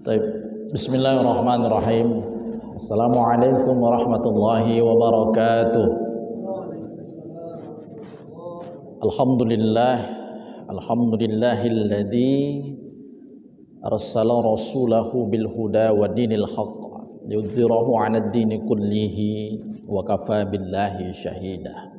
Baik. Bismillahirrahmanirrahim. Assalamualaikum warahmatullahi wabarakatuh. Alhamdulillahilladzi arsala rasulahu bil huda wa dinil haqq liyudhhirahu 'alad dini kullihi wa kafa billahi syahida.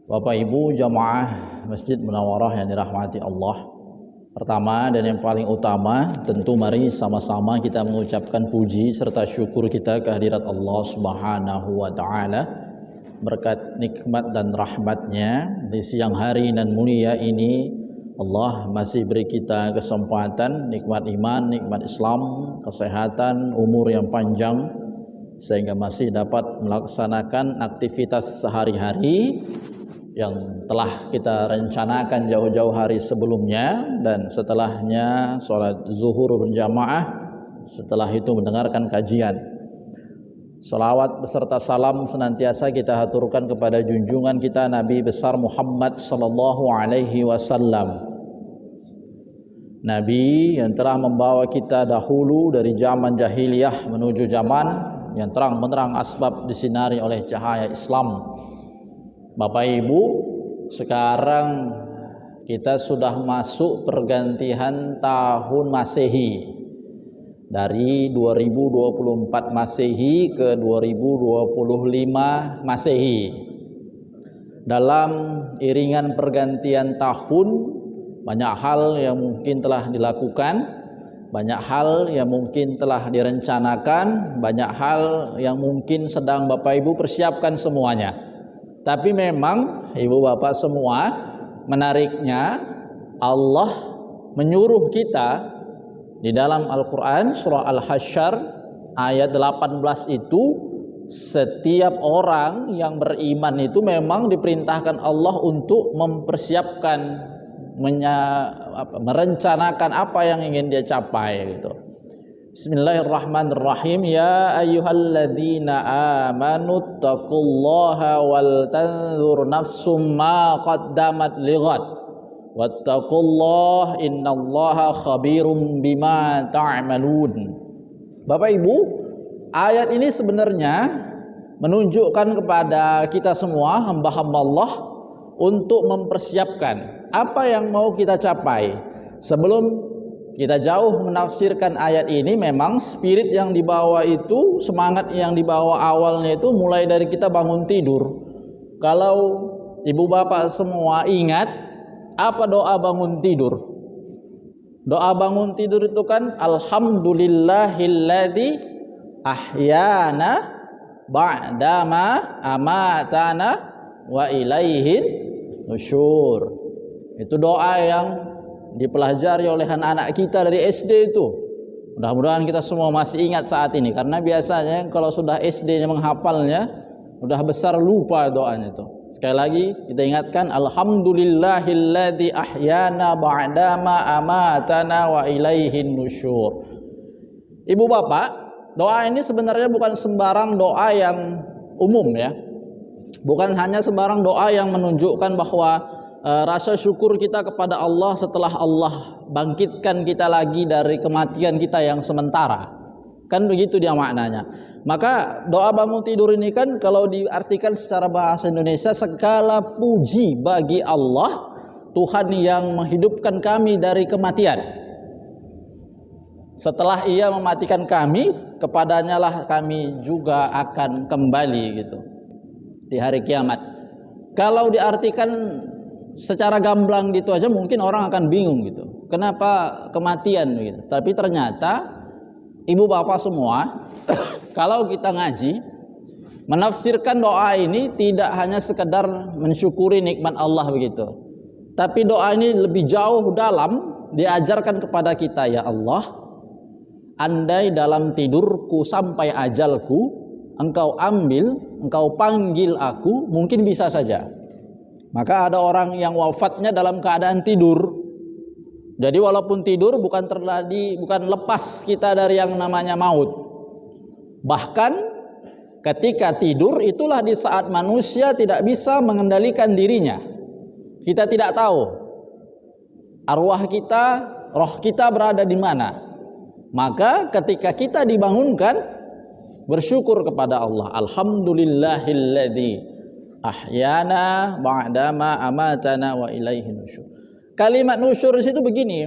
Bapak Ibu jamaah Masjid Munawwarah yang dirahmati Allah. Pertama dan yang paling utama, tentu mari sama-sama kita mengucapkan puji serta syukur kita kehadirat Allah Subhanahu wa taala. Berkat nikmat dan rahmatnya di siang hari dan mulia ini, Allah masih beri kita kesempatan, nikmat iman, nikmat Islam, kesehatan, umur yang panjang, sehingga masih dapat melaksanakan aktivitas sehari-hari yang telah kita rencanakan jauh-jauh hari sebelumnya, dan setelahnya sholat zuhur berjamaah, setelah itu mendengarkan kajian. Salawat beserta salam senantiasa kita haturkan kepada junjungan kita Nabi besar Muhammad sallallahu alaihi wasallam, Nabi yang telah membawa kita dahulu dari zaman jahiliyah menuju zaman yang terang menerang asbab disinari oleh cahaya Islam. Bapak Ibu, sekarang kita sudah masuk pergantian tahun Masehi dari 2024 Masehi ke 2025 Masehi. Dalam iringan pergantian tahun, banyak hal yang mungkin telah dilakukan, banyak hal yang mungkin telah direncanakan, banyak hal yang mungkin sedang Bapak Ibu persiapkan semuanya. Tapi memang ibu bapak semua, menariknya Allah menyuruh kita di dalam Al-Quran surah Al-Hasyr ayat 18 itu, setiap orang yang beriman itu memang diperintahkan Allah untuk mempersiapkan, merencanakan apa yang ingin dia capai gitu. Bismillahirrahmanirrahim. Ya ayyuhalladzina amanu taqullaha wal tanzur nafsum ma qaddamat lighad wattaqullaha innallaha khabirum bima ta'malun. Bapak Ibu, ayat ini sebenarnya menunjukkan kepada kita semua hamba-hamba Allah untuk mempersiapkan apa yang mau kita capai. Sebelum kita jauh menafsirkan ayat ini, memang spirit yang dibawa itu, semangat yang dibawa awalnya itu mulai dari kita bangun tidur. Kalau ibu bapak semua ingat, apa doa bangun tidur? Doa bangun tidur itu kan alhamdulillahilladzi ahyana ba'dama amatana wa ilaihin nusyur. Itu doa yang dipelajari oleh anak-anak kita dari SD itu. Mudah-mudahan kita semua masih ingat saat ini, karena biasanya kalau sudah SD-nya menghafalnya, udah besar lupa doanya itu. Sekali lagi kita ingatkan, alhamdulillahilladzi ahyana ba'dama amatana wa ilaihin nusyur. Ibu bapak, doa ini sebenarnya bukan sembarang doa yang umum ya. Bukan hanya sembarang doa yang menunjukkan bahwa rasa syukur kita kepada Allah setelah Allah bangkitkan kita lagi dari kematian kita yang sementara. Kan begitu dia maknanya. Maka doa bangun tidur ini kan kalau diartikan secara bahasa Indonesia, segala puji bagi Allah, Tuhan yang menghidupkan kami dari kematian. Setelah Ia mematikan kami, kepadanya lah kami juga akan kembali gitu di hari kiamat. Kalau diartikan secara gamblang gitu aja mungkin orang akan bingung gitu, kenapa kematian gitu. Tapi ternyata ibu bapak semua kalau kita ngaji menafsirkan doa ini tidak hanya sekedar mensyukuri nikmat Allah begitu, tapi doa ini lebih jauh dalam, diajarkan kepada kita, ya Allah, andai dalam tidurku sampai ajalku Engkau ambil, Engkau panggil aku, mungkin bisa saja. Maka ada orang yang wafatnya dalam keadaan tidur. Jadi walaupun tidur bukan lepas kita dari yang namanya maut. Bahkan ketika tidur itulah di saat manusia tidak bisa mengendalikan dirinya. Kita tidak tahu arwah kita, roh kita berada di mana. Maka ketika kita dibangunkan, bersyukur kepada Allah. Alhamdulillahilladzi ahyana ba'dama amatana wa ilaihi nusyur. Kalimat nusyur di situ begini,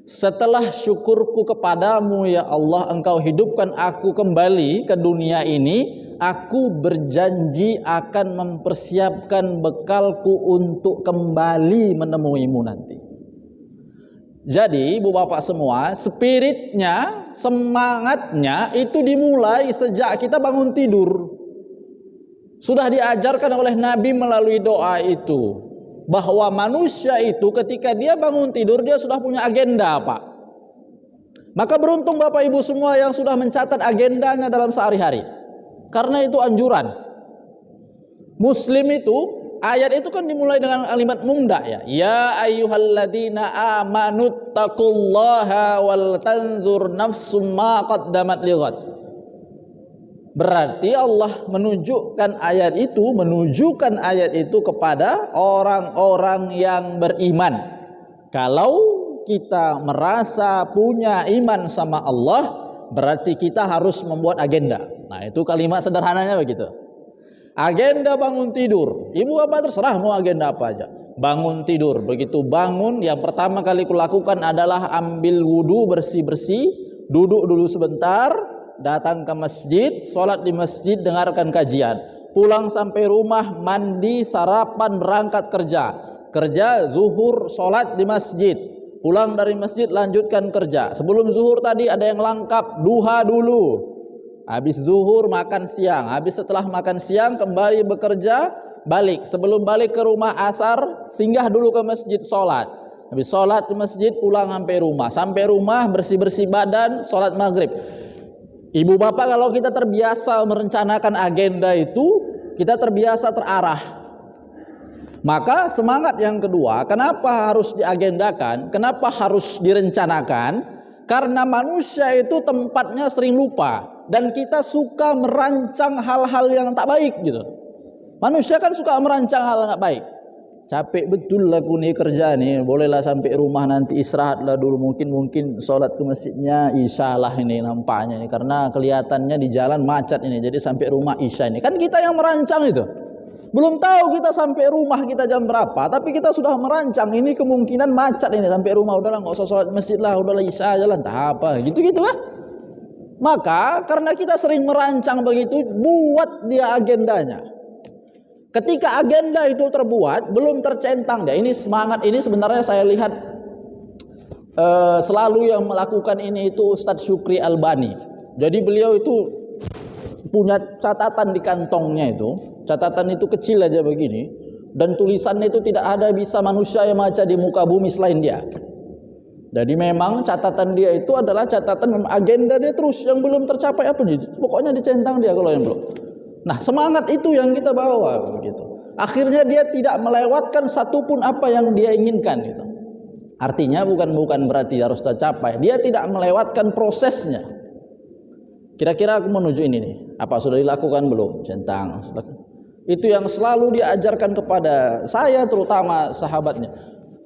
setelah syukurku kepadamu ya Allah, engkau hidupkan aku kembali ke dunia ini, aku berjanji akan mempersiapkan bekalku untuk kembali menemuimu nanti. Jadi ibu bapak semua, spiritnya, semangatnya itu dimulai sejak kita bangun tidur. Sudah diajarkan oleh Nabi melalui doa itu, bahwa manusia itu ketika dia bangun tidur, dia sudah punya agenda, Pak. Maka beruntung bapak ibu semua yang sudah mencatat agendanya dalam sehari-hari. Karena itu anjuran. Muslim itu, ayat itu kan dimulai dengan kalimat munda ya. Ya ayyuhalladzina amanu taqullaha wal tanzur nafsum ma qaddamat lighad. Berarti Allah menunjukkan ayat itu kepada orang-orang yang beriman. Kalau kita merasa punya iman sama Allah, berarti kita harus membuat agenda. Nah, itu kalimat sederhananya begitu. Agenda bangun tidur. Ibu bapak terserah mau agenda apa aja. Bangun tidur. Begitu bangun, yang pertama kali kulakukan adalah ambil wudu, bersih-bersih, duduk dulu sebentar, datang ke masjid, sholat di masjid, dengarkan kajian. Pulang sampai rumah, mandi, sarapan, berangkat kerja. Kerja, zuhur, sholat di masjid. Pulang dari masjid, lanjutkan kerja. Sebelum zuhur tadi ada yang langkap, duha dulu. Habis zuhur makan siang, habis setelah makan siang kembali bekerja, balik. Sebelum balik ke rumah asar, singgah dulu ke masjid sholat. Habis sholat di masjid, pulang sampai rumah. Sampai rumah bersih-bersih badan, sholat maghrib. Ibu bapak, kalau kita terbiasa merencanakan agenda itu, kita terbiasa terarah. Maka semangat yang kedua, kenapa harus diagendakan? Kenapa harus direncanakan? Karena manusia itu tempatnya sering lupa. Dan kita suka merancang hal-hal yang tak baik gitu. Manusia kan suka merancang hal yang tak baik. Capek betul lah aku nih kerja nih, bolehlah sampai rumah nanti istirahatlah dulu, mungkin sholat ke masjidnya isya lah ini nampaknya ini, karena kelihatannya di jalan macet ini, jadi sampai rumah isya ini. Kan kita yang merancang itu. Belum tahu kita sampai rumah kita jam berapa, tapi kita sudah merancang ini kemungkinan macet ini sampai rumah, udahlah nggak usah sholat masjid lah, udahlah isya aja lah, entah apa gitu-gitu kan. Maka karena kita sering merancang begitu, buat dia agendanya. Ketika agenda itu terbuat, belum tercentang dia. Ini semangat ini sebenarnya saya lihat selalu yang melakukan ini itu Ustadz Syukri Albani. Jadi beliau itu punya catatan di kantongnya itu. Catatan itu kecil aja begini. Dan tulisannya itu tidak ada bisa manusia yang baca di muka bumi selain dia. Jadi memang catatan dia itu adalah catatan agenda dia terus yang belum tercapai apa nih, pokoknya dicentang dia kalau yang belum. Nah, semangat itu yang kita bawa begitu. Akhirnya dia tidak melewatkan satupun apa yang dia inginkan gitu. Artinya bukan berarti harus tercapai. Dia tidak melewatkan prosesnya. Kira-kira aku menuju ini nih, apa sudah dilakukan belum? Centang. Itu yang selalu diajarkan kepada saya terutama sahabatnya.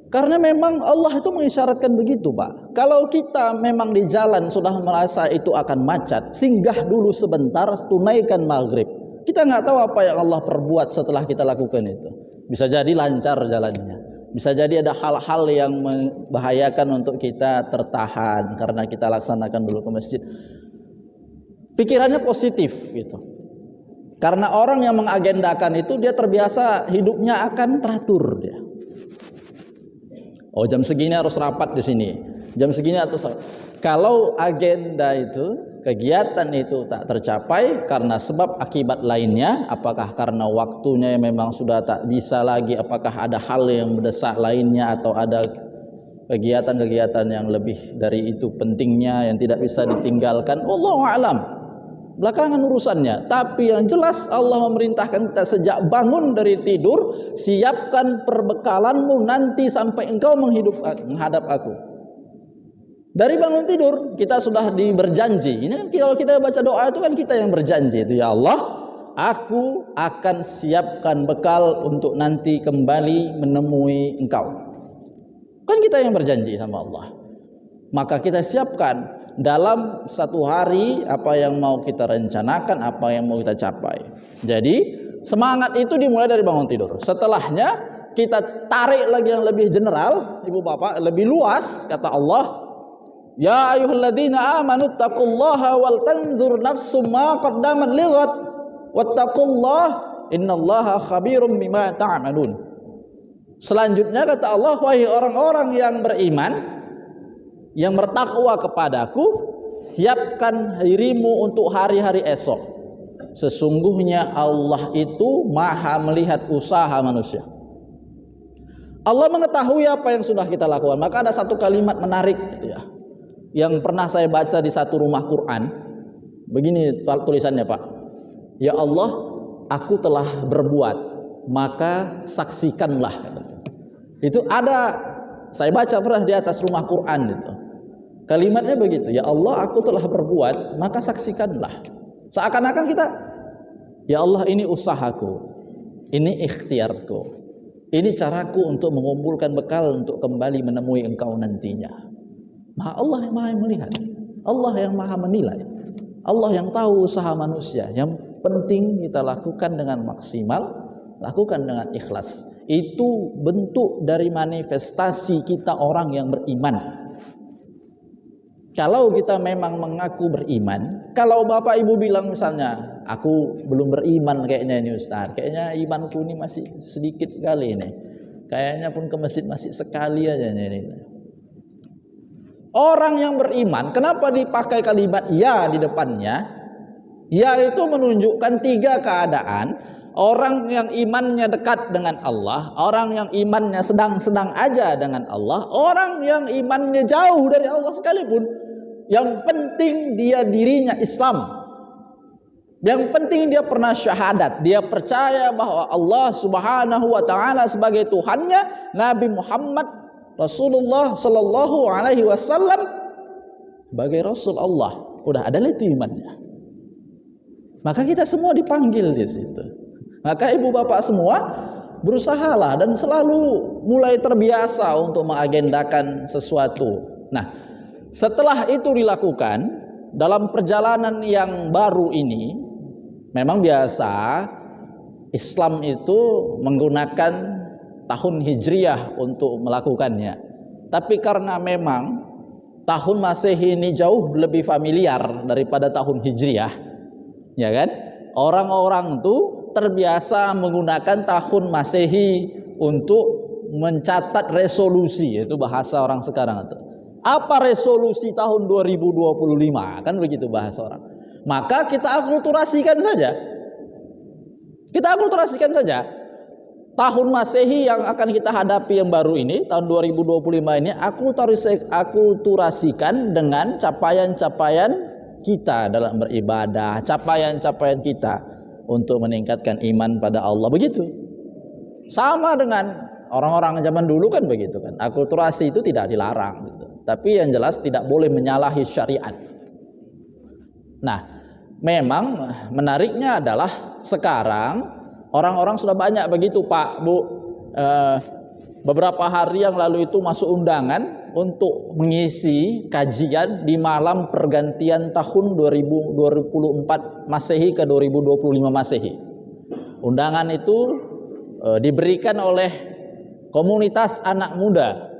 Karena memang Allah itu mengisyaratkan begitu, Pak. Kalau kita memang di jalan sudah merasa itu akan macet, singgah dulu sebentar, tunaikan maghrib. Kita nggak tahu apa yang Allah perbuat setelah kita lakukan itu. Bisa jadi lancar jalannya. Bisa jadi ada hal-hal yang membahayakan untuk kita tertahan karena kita laksanakan dulu ke masjid. Pikirannya positif gitu. Karena orang yang mengagendakan itu dia terbiasa hidupnya akan teratur dia. Oh, jam segini harus rapat di sini. Jam segini atau kalau agenda itu, kegiatan itu tak tercapai karena sebab akibat lainnya, apakah karena waktunya yang memang sudah tak bisa lagi, apakah ada hal yang mendesak lainnya atau ada kegiatan-kegiatan yang lebih dari itu pentingnya yang tidak bisa ditinggalkan, wallahu a'lam. Belakangan urusannya. Tapi yang jelas Allah memerintahkan kita sejak bangun dari tidur, siapkan perbekalanmu nanti sampai engkau menghadap aku. Dari bangun tidur kita sudah berjanji. Ini kan kalau kita baca doa itu kan kita yang berjanji itu, ya Allah, aku akan siapkan bekal untuk nanti kembali menemui engkau. Kan kita yang berjanji sama Allah. Maka kita siapkan. dalam satu hari apa yang mau kita rencanakan, apa yang mau kita capai. Jadi semangat itu dimulai dari bangun tidur. Setelahnya kita tarik lagi yang lebih general, ibu bapak, lebih luas. Kata Allah, ya ayyuhalladzina amanu taqullaha wal tanzur nafsum ma qaddamat lighad wattaqullaha innallaha khabirum bima ta'malun. Selanjutnya kata Allah, wahai orang-orang yang beriman, yang bertakwa kepadaku, siapkan dirimu untuk hari-hari esok. Sesungguhnya Allah itu maha melihat usaha manusia. Allah mengetahui apa yang sudah kita lakukan. Maka ada satu kalimat menarik gitu ya, yang pernah saya baca di satu rumah Quran. Begini tulisannya, Pak. Ya Allah, aku telah berbuat, maka saksikanlah. Itu ada, saya baca pernah di atas rumah Quran itu. Kalimatnya begitu, ya Allah, aku telah berbuat, maka saksikanlah. Seakan-akan kita, ya Allah, ini usahaku, ini ikhtiarku, ini caraku untuk mengumpulkan bekal untuk kembali menemui engkau nantinya. Allah yang maha melihat, Allah yang maha menilai, Allah yang tahu usaha manusia. Yang penting kita lakukan dengan maksimal, lakukan dengan ikhlas. Itu bentuk dari manifestasi kita orang yang beriman. Kalau kita memang mengaku beriman, kalau bapak ibu bilang misalnya, aku belum beriman kayaknya ini Ustaz, kayaknya imanku ini masih sedikit kali ini, kayaknya pun ke masjid masih sekali aja ini. Orang yang beriman, kenapa dipakai kalimat ya di depannya? Ya itu menunjukkan tiga keadaan. Orang yang imannya dekat dengan Allah, orang yang imannya sedang-sedang aja dengan Allah, orang yang imannya jauh dari Allah sekalipun. Yang penting dia dirinya Islam. Yang penting dia pernah syahadat, dia percaya bahwa Allah Subhanahu wa taala sebagai Tuhannya, Nabi Muhammad Rasulullah sallallahu alaihi wasallam sebagai Rasul Allah. Udah ada itu imannya. Maka kita semua dipanggil di situ. Maka ibu bapak semua berusahalah dan selalu mulai terbiasa untuk mengagendakan sesuatu. Nah, setelah itu dilakukan dalam perjalanan yang baru ini, memang biasa Islam itu menggunakan tahun Hijriah untuk melakukannya. Tapi karena memang tahun Masehi ini jauh lebih familiar daripada tahun Hijriah, ya kan? Orang-orang itu terbiasa menggunakan tahun Masehi untuk mencatat resolusi, itu bahasa orang sekarang itu. Apa resolusi tahun 2025? Kan begitu bahasa orang. Maka kita akulturasikan saja. Kita akulturasikan saja. Tahun Masehi yang akan kita hadapi yang baru ini, tahun 2025 ini, akulturasikan dengan capaian-capaian kita dalam beribadah, capaian-capaian kita untuk meningkatkan iman pada Allah. Begitu. Sama dengan orang-orang zaman dulu kan begitu kan. Akulturasi itu tidak dilarang gitu. Tapi yang jelas tidak boleh menyalahi syariat. Nah, memang menariknya adalah sekarang orang-orang sudah banyak begitu Pak, Bu. Beberapa hari yang lalu itu masuk undangan untuk mengisi kajian di malam pergantian tahun 2024 Masehi ke 2025 Masehi. Undangan itu diberikan oleh komunitas anak muda,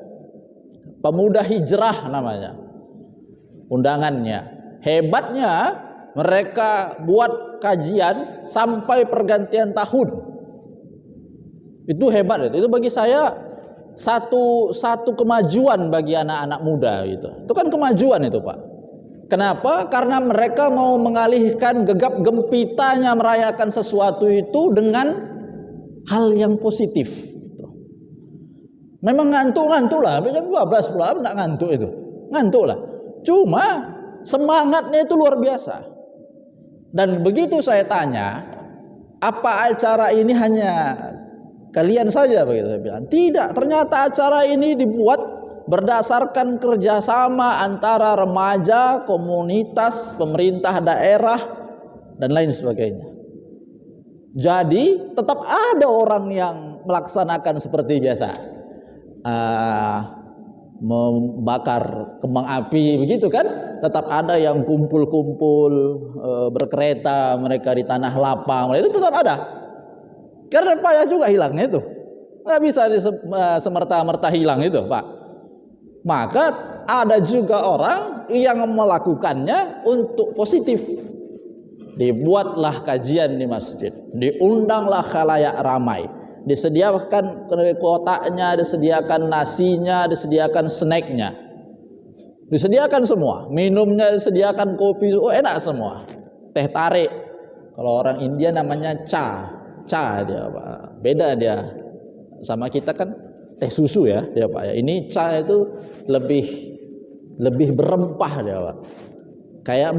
pemuda hijrah namanya undangannya. Hebatnya mereka buat kajian sampai pergantian tahun. Itu hebat. Itu bagi saya satu kemajuan bagi anak-anak muda gitu. Itu kan kemajuan itu Pak. Kenapa? Karena mereka mau mengalihkan gegap gempitanya merayakan sesuatu itu dengan hal yang positif. Memang ngantuk lah, jam 12 pula enggak ngantuk itu. Ngantuk lah. Cuma semangatnya itu luar biasa. Dan begitu saya tanya, apa acara ini hanya kalian saja begitu saya bilang. Tidak, ternyata acara ini dibuat berdasarkan kerjasama antara remaja, komunitas, pemerintah daerah dan lain sebagainya. Jadi tetap ada orang yang melaksanakan seperti biasa. membakar kembang api begitu kan, tetap ada yang kumpul-kumpul berkereta mereka di tanah lapang, itu tetap ada karena payah juga hilangnya itu, nggak bisa semerta-merta hilang itu Pak. Maka ada juga orang yang melakukannya untuk positif. Dibuatlah kajian di masjid, diundanglah khalayak ramai, disediakan kotaknya, disediakan nasinya, disediakan snacknya, disediakan semua, minumnya disediakan, kopi, enak semua, teh tarik, kalau orang India namanya cha dia Pak, beda dia sama kita kan teh susu ya dia Pak ya, ini cha itu lebih berempah dia Pak, kayak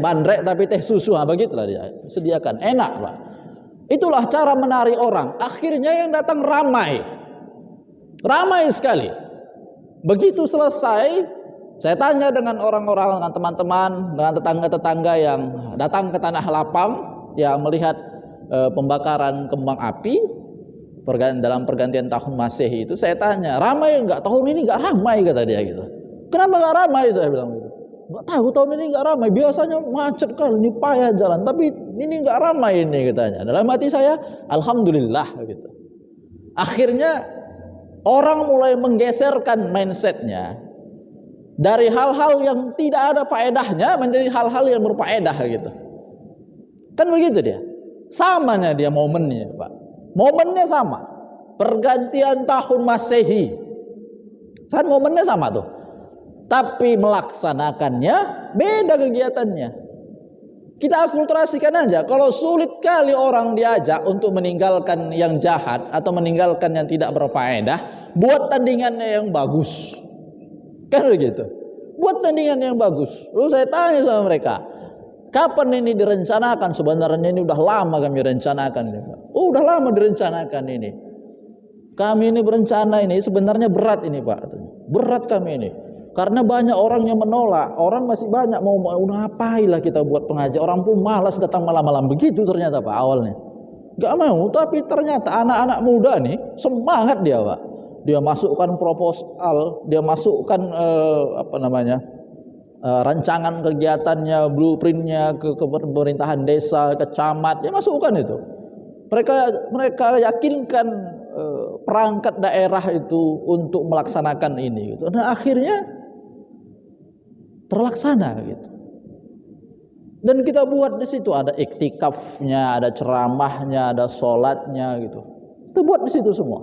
bandrek tapi teh susu, begitulah dia sediakan, enak Pak. Itulah cara menarik orang. Akhirnya yang datang ramai sekali. Begitu selesai, saya tanya dengan orang-orang, dengan teman-teman, dengan tetangga-tetangga yang datang ke tanah lapang, yang melihat pembakaran kembang api dalam pergantian tahun Masehi itu, saya tanya, ramai enggak? Tahun ini enggak ramai, kata dia gitu. Kenapa enggak ramai? Saya bilang gitu. Enggak tahu, tahun ini enggak ramai, biasanya macet kali, ini payah jalan, tapi ini enggak ramai ini, katanya. Dalam hati saya, alhamdulillah gitu. Akhirnya orang mulai menggeserkan mindsetnya dari hal-hal yang tidak ada faedahnya menjadi hal-hal yang berfaedah gitu. Kan begitu dia. Samanya dia momennya Pak. Momennya sama. Pergantian tahun Masehi. Kan momennya sama tuh. Tapi melaksanakannya beda kegiatannya. Kita akulturasikan aja. Kalau sulit kali orang diajak untuk meninggalkan yang jahat atau meninggalkan yang tidak berfaedah, buat tandingannya yang bagus. Kan begitu. Buat tandingan yang bagus. Lalu saya tanya sama mereka, kapan ini direncanakan? Sebenarnya ini udah lama kami rencanakan. Oh, udah lama direncanakan ini. Kami ini berencana ini sebenarnya berat ini Pak. Berat kami ini. Karena banyak orang yang menolak. Orang masih banyak mau ngapailah kita buat pengajian. Orang pun malas datang malam-malam. Begitu ternyata Pak awalnya. Gak mau, tapi ternyata anak-anak muda nih semangat dia Pak. Dia masukkan proposal, dia masukkan rancangan kegiatannya, blueprintnya ke pemerintahan desa, ke camat, dia masukkan itu. Mereka yakinkan perangkat daerah itu untuk melaksanakan ini gitu. Nah akhirnya terlaksana gitu. Dan kita buat di situ ada iktikafnya, ada ceramahnya, ada sholatnya gitu. Kita buat di situ semua.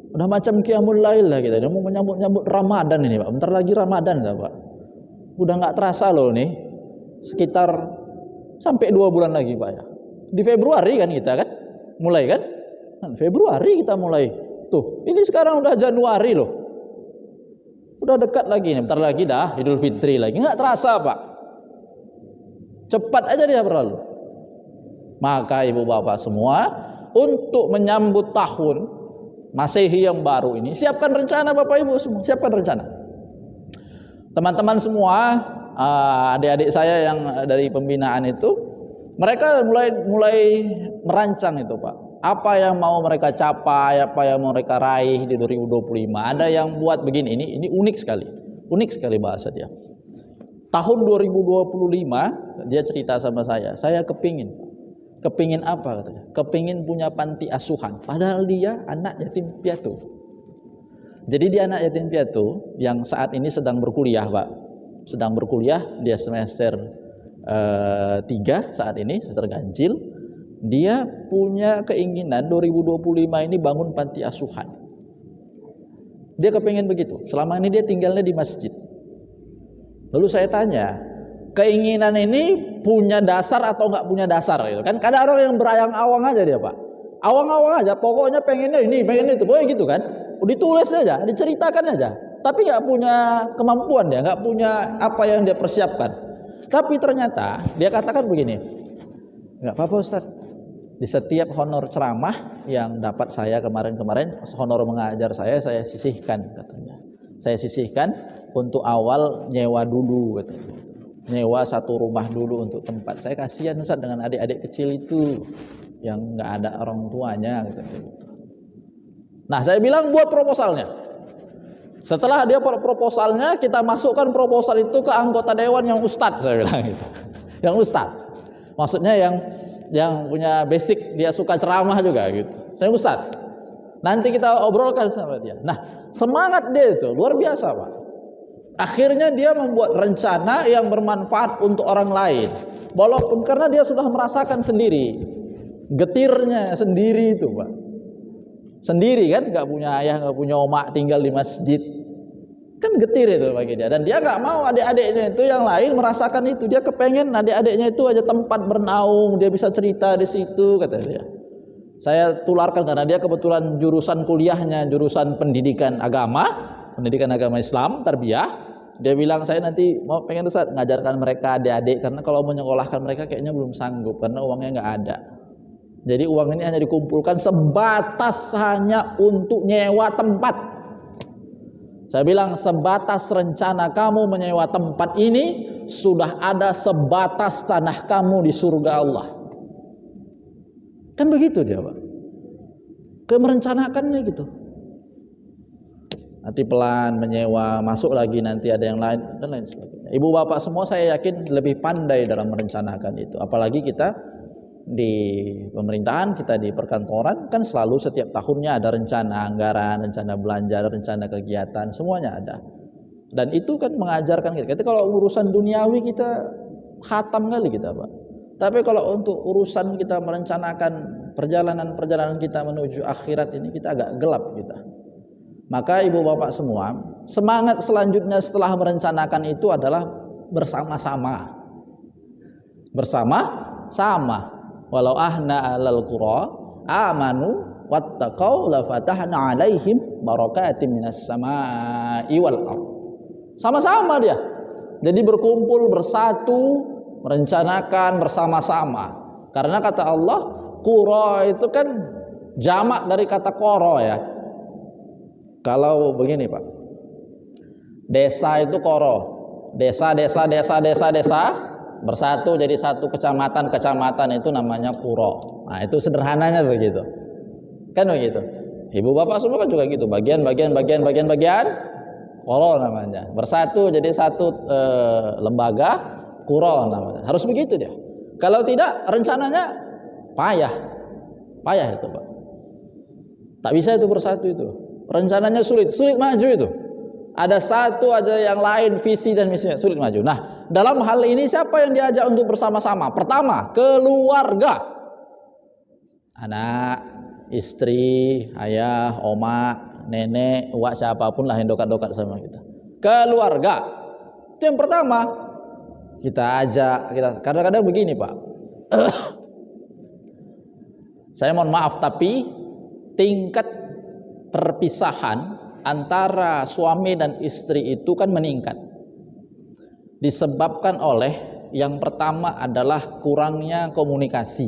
Udah macam qiyamul lail lah kita. Dia mau menyambut Ramadan ini Pak. Bentar lagi Ramadan lah Pak. Udah nggak terasa loh nih. Sekitar sampai 2 bulan lagi Pak ya. Di Februari kan kita kan mulai kan? Februari kita mulai. Tuh, ini sekarang udah Januari loh. Udah dekat lagi nih, bentar lagi dah Idul Fitri lagi. Nggak terasa Pak. Cepat aja dia berlalu. Maka ibu bapak semua, untuk menyambut tahun Masehi yang baru ini, siapkan rencana Bapak Ibu semua, siapkan rencana. Teman-teman semua, adik-adik saya yang dari pembinaan itu, mereka mulai merancang itu Pak. Apa yang mau mereka capai, apa yang mau mereka raih di 2025. Ada yang buat begini, ini unik sekali bahasa dia. Tahun 2025 dia cerita sama saya kepingin apa katanya? Kepingin punya panti asuhan. Padahal dia anak yatim piatu. Jadi dia anak yatim piatu yang saat ini sedang berkuliah Pak. Sedang berkuliah, dia semester 3 saat ini, semester ganjil. Dia punya keinginan 2025 ini bangun panti asuhan. Dia kepingin begitu. Selama ini dia tinggalnya di masjid. Lalu saya tanya, keinginan ini punya dasar atau nggak punya dasar gitu kan? Kadang orang yang berayang-awang aja dia Pak, awang-awang aja, pokoknya pengennya ini, pengen itu, pokoknya gitu kan? Ditulis aja, diceritakan aja, tapi nggak punya kemampuan dia, nggak punya apa yang dia persiapkan. Tapi ternyata dia katakan begini, nggak apa-apa Ustaz, di setiap honor ceramah yang dapat saya kemarin-kemarin, honor mengajar saya sisihkan katanya. Saya sisihkan untuk awal nyewa dulu katanya. Nyewa satu rumah dulu untuk tempat. Saya kasihan Ustaz dengan adik-adik kecil itu yang nggak ada orang tuanya gitu. Nah saya bilang buat proposalnya. Setelah dia proposalnya, kita masukkan proposal itu ke anggota dewan yang ustadz, saya bilang gitu. Yang ustadz. Maksudnya yang punya basic, dia suka ceramah juga gitu. Saya ustadz. Nanti kita obrolkan sama dia. Nah, semangat dia itu luar biasa, Pak. Akhirnya dia membuat rencana yang bermanfaat untuk orang lain. Walaupun karena dia sudah merasakan sendiri getirnya sendiri itu, Pak. Sendiri kan, nggak punya ayah, nggak punya omak, tinggal di masjid. Kan getir itu bagi dia. Dan dia nggak mau adik-adiknya itu yang lain merasakan itu. Dia kepengen adik-adiknya itu aja tempat bernaung, dia bisa cerita di situ, kata dia. Saya tularkan karena dia kebetulan jurusan kuliahnya jurusan pendidikan agama Islam, tarbiyah. Dia bilang, saya nanti mau pengen Ustaz ngajarkan mereka adik-adik, karena kalau menyekolahkan mereka kayaknya belum sanggup karena uangnya nggak ada. Jadi uang ini hanya dikumpulkan sebatas hanya untuk nyewa tempat. Saya bilang, sebatas rencana kamu menyewa tempat ini sudah ada sebatas tanah kamu di surga Allah. Kan begitu dia, Pak. Merencanakannya gitu. Nanti pelan menyewa, masuk lagi nanti ada yang lain dan lain sebagainya. Ibu bapak semua saya yakin lebih pandai dalam merencanakan itu. Apalagi kita di pemerintahan, kita di perkantoran kan selalu setiap tahunnya ada rencana anggaran, rencana belanja, rencana kegiatan, semuanya ada. Dan itu kan mengajarkan kita. Kalau urusan duniawi kita khatam kali kita, Pak. Tapi kalau untuk urusan kita merencanakan perjalanan kita menuju akhirat ini, kita agak gelap kita. Maka ibu bapak semua, semangat selanjutnya setelah merencanakan itu adalah bersama-sama. Bersama-sama. Walau ahna alal qura amanu wattaqau la fatahna alaihim barakatim minas samai wal ardh. Sama-sama dia. Jadi berkumpul bersatu, merencanakan bersama-sama. Karena kata Allah, qura itu kan jamak dari kata qara ya. Kalau begini, Pak. Desa itu qara. Desa bersatu jadi satu kecamatan itu namanya qura. Nah, itu sederhananya begitu. Kan begitu. Ibu bapak semua kan juga gitu, bagian qura namanya. Bersatu jadi satu lembaga qura namanya. Harus begitu dia. Kalau tidak rencananya payah itu, Pak. Tak bisa itu bersatu itu. Rencananya sulit maju itu. Ada satu aja yang lain visi dan misinya, sulit maju. Nah, dalam hal ini siapa yang diajak untuk bersama-sama? Pertama, keluarga. Anak, istri, ayah, oma, nenek, uak, siapapun lah yang dokat-dokat sama kita. Keluarga. Itu yang pertama. Kita ajak, kadang-kadang begini, Pak. Saya mohon maaf, tapi tingkat perpisahan antara suami dan istri itu kan meningkat. Disebabkan oleh yang pertama adalah kurangnya komunikasi.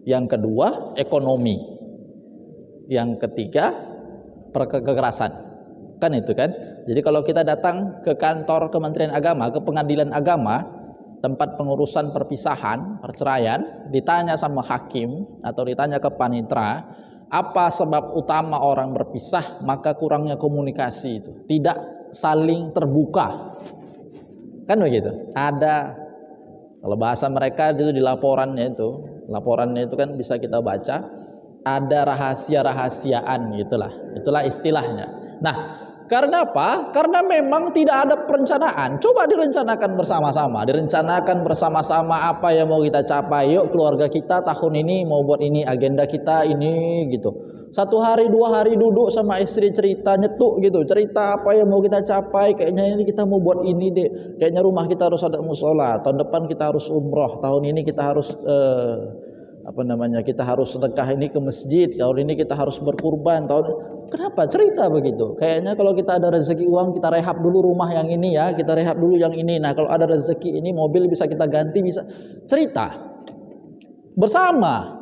Yang kedua, ekonomi. Yang ketiga, kekerasan. Kan itu kan. Jadi kalau kita datang ke kantor Kementerian Agama, ke Pengadilan Agama, tempat pengurusan perpisahan, perceraian, ditanya sama hakim atau ditanya ke panitera, apa sebab utama orang berpisah? Maka kurangnya komunikasi itu, tidak saling terbuka. Kan begitu. Ada, kalau bahasa mereka itu di laporannya itu kan bisa kita baca, ada rahasia-rahasiaan itulah istilahnya. Nah, karena apa? Karena memang tidak ada perencanaan. Coba direncanakan bersama-sama apa yang mau kita capai. Yuk keluarga kita tahun ini mau buat ini, agenda kita ini gitu. 1 hari 2 hari duduk sama istri cerita, nyetuk gitu, cerita apa yang mau kita capai. Kayaknya ini kita mau buat ini deh. Kayaknya rumah kita harus ada musola. Tahun depan kita harus umroh. Tahun ini kita harus kita harus sedekah ini ke masjid. Tahun ini kita harus berkurban. Kenapa? Cerita begitu. Kayaknya kalau kita ada rezeki uang, kita rehab dulu rumah yang ini ya, kita rehab dulu yang ini. Nah, kalau ada rezeki ini mobil bisa kita ganti, bisa. Cerita. Bersama.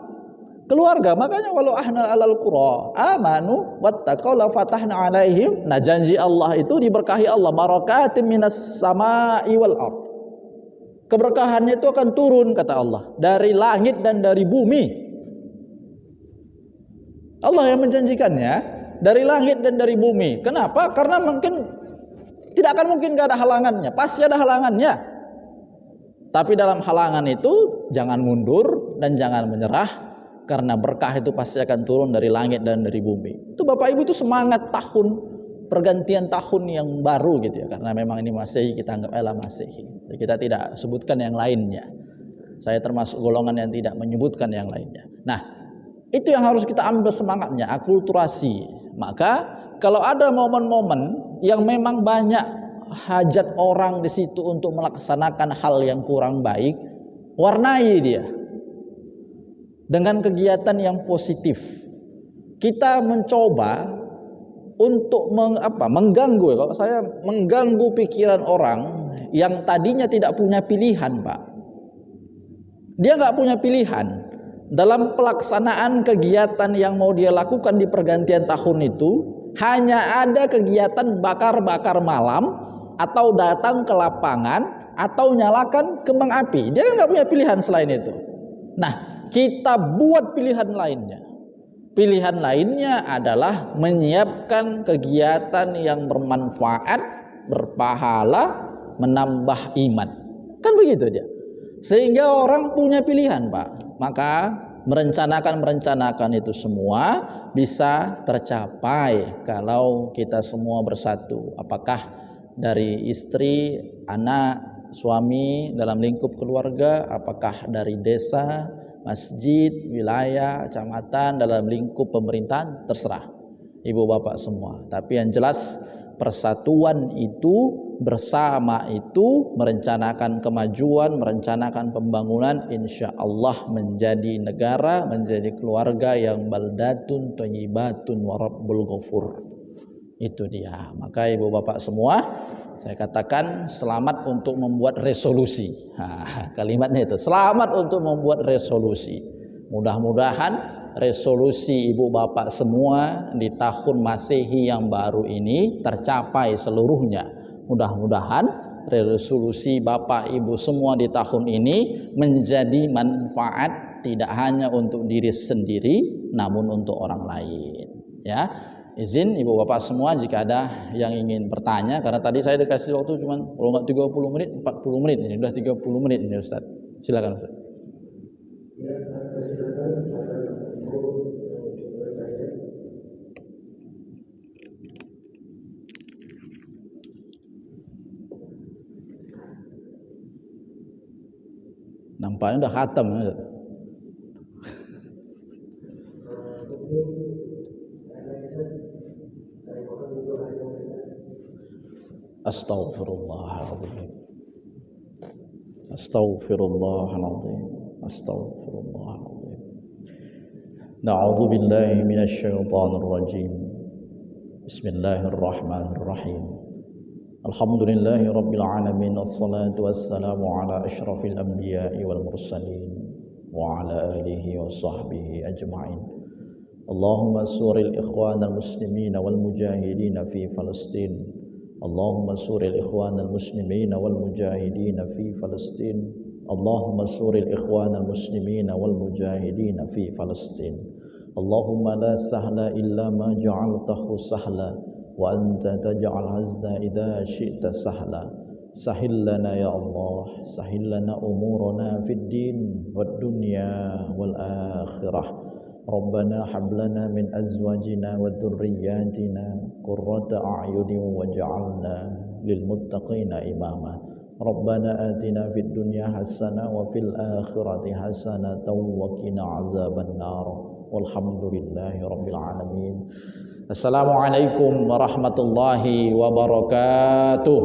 Keluarga. Makanya walau ahna alal qura amanu wattaqau la fatahna alaihim. Nah, janji Allah itu diberkahi Allah, barakatim minas samai wal ardh. Keberkahannya itu akan turun kata Allah dari langit dan dari bumi. Allah yang menjanjikannya. dari langit dan dari bumi. Kenapa? Karena mungkin tidak akan mungkin gak ada halangannya, pasti ada halangannya. Tapi dalam halangan itu jangan mundur dan jangan menyerah, karena berkah itu pasti akan turun dari langit dan dari bumi. Itu Bapak Ibu itu semangat tahun pergantian tahun yang baru gitu ya, karena memang ini Masehi, kita anggap Masehi. Kita tidak sebutkan yang lainnya. Saya termasuk golongan yang tidak menyebutkan yang lainnya. Nah, itu yang harus kita ambil semangatnya, akulturasi. Maka kalau ada momen-momen yang memang banyak hajat orang di situ untuk melaksanakan hal yang kurang baik, warnai dia dengan kegiatan yang positif. Kita mencoba untuk mengganggu, kalau saya mengganggu pikiran orang yang tadinya tidak punya pilihan, Pak. Dia nggak punya pilihan dalam pelaksanaan kegiatan yang mau dia lakukan di pergantian tahun itu. Hanya ada kegiatan bakar-bakar malam, atau datang ke lapangan, atau nyalakan kembang api. Dia nggak punya pilihan selain itu. Nah, kita buat pilihan lainnya. Pilihan lainnya adalah menyiapkan kegiatan yang bermanfaat, berpahala, menambah iman. Kan begitu dia. Sehingga orang punya pilihan, Pak. Maka merencanakan itu semua bisa tercapai kalau kita semua bersatu. Apakah dari istri, anak, suami, dalam lingkup keluarga, apakah dari desa, masjid, wilayah, kecamatan, dalam lingkup pemerintahan, terserah ibu bapak semua. Tapi yang jelas persatuan itu, bersama itu, merencanakan kemajuan, merencanakan pembangunan, insya Allah menjadi negara, menjadi keluarga yang baldatun thayyibatun wa rabbul ghafur. Itu dia. Maka ibu bapak semua, saya katakan selamat untuk membuat resolusi. Kalimatnya itu, selamat untuk membuat resolusi. Mudah-mudahan resolusi ibu bapak semua di tahun Masehi yang baru ini tercapai seluruhnya. Mudah-mudahan resolusi bapak ibu semua di tahun ini menjadi manfaat tidak hanya untuk diri sendiri, namun untuk orang lain. Ya, izin ibu bapak semua jika ada yang ingin bertanya, karena tadi saya dikasih waktu cuma kalau nggak 30 menit, 40 menit, ini sudah 30 menit ini Ustaz. Silakan Ustaz. Ya, silakan. Nampaknya udah khatam. Astaghfirullahaladzim. Astaghfirullahaladzim. Astaghfirullahaladzim. Na'udzu billahi minasyaitonir rajim. Bismillahirrahmanirrahim. Alhamdulillahi rabbil alamin, wassalatu wassalamu ala asyrafil anbiya'i wal mursalin wa ala alihi wa sahbihi ajma'in. Allahumma suril ikhwanal muslimin wal mujahidin fi Palestin. Allahumma suril ikhwanal muslimin wal mujahidin fi Palestin. Allahumma suril ikhwanal muslimin wal mujahidin fi Palestin. Allahumma la sahla illa ma ja'altahu sahla wa anta taj'al hazna idza syi'ta sahla. Sahil lana ya Allah, sahil lana umurana fid din wad dunya wal akhirah. Rabbana hab lana min azwajina wa dhurriyyatina qurrata a'yunin waj'alna lil muttaqina imama. Rabbana atina fid dunya hasanah wa fil akhirati hasanah wa qina azaban nar. Walhamdulillahi rabbil alamin. Assalamualaikum warahmatullahi wabarakatuh.